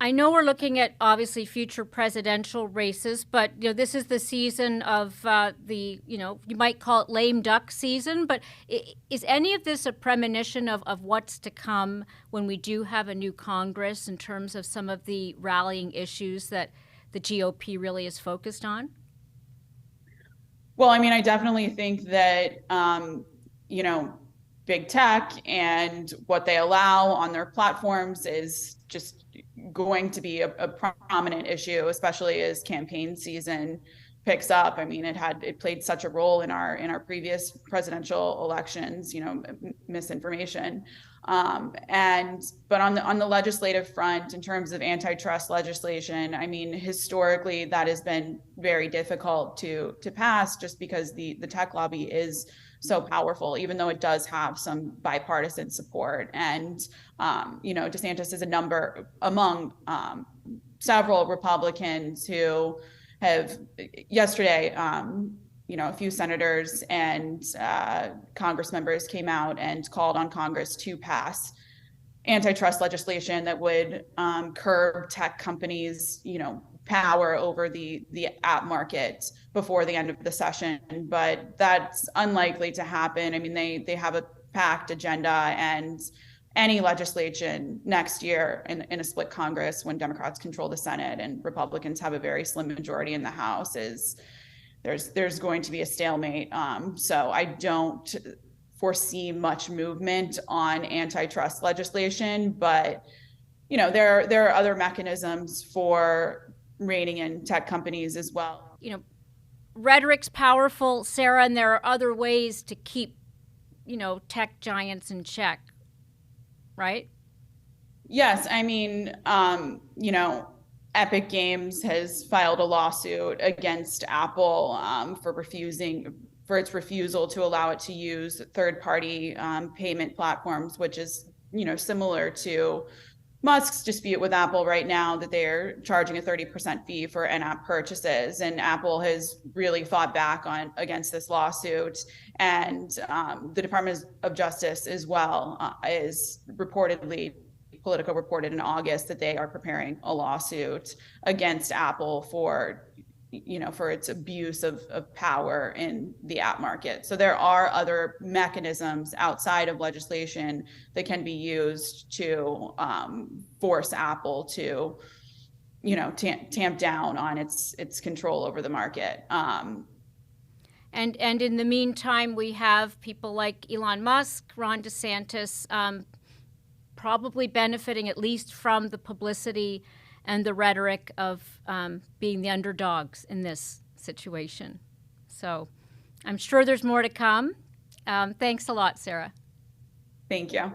I know we're looking at obviously future presidential races, but this is the season of you might call it lame duck season. But is any of this a premonition of what's to come when we do have a new Congress in terms of some of the rallying issues that the GOP really is focused on? Well, I mean, I definitely think that big tech and what they allow on their platforms is just going to be a prominent issue, especially as campaign season picks up. I mean, it played such a role in our previous presidential elections, misinformation. But on the legislative front, in terms of antitrust legislation, I mean, historically that has been very difficult to pass, just because the tech lobby is so powerful, even though it does have some bipartisan support. And DeSantis is among several Republicans who have yesterday, a few senators and Congress members came out and called on Congress to pass antitrust legislation that would curb tech companies, power over the app market before the end of the session. But that's unlikely to happen. I mean, they have a packed agenda, and any legislation next year in a split Congress, when Democrats control the Senate and Republicans have a very slim majority in the House, there's going to be a stalemate. So I don't foresee much movement on antitrust legislation, but there are other mechanisms for reining in tech companies as well. Rhetoric's powerful, Sarah, and there are other ways to keep tech giants in check, right? Yes, I mean, Epic Games has filed a lawsuit against Apple for its refusal to allow it to use third-party payment platforms, which is similar to Musk's dispute with Apple right now, that they're charging a 30% fee for in-app purchases. And Apple has really fought back against this lawsuit. And the Department of Justice as well is reportedly, Politico reported in August that they are preparing a lawsuit against Apple for its abuse of power in the app market. So there are other mechanisms outside of legislation that can be used to force Apple to, tamp down on its control over the market. And in the meantime, we have people like Elon Musk, Ron DeSantis, probably benefiting at least from the publicity and the rhetoric of being the underdogs in this situation. So I'm sure there's more to come. Thanks a lot, Sarah. Thank you.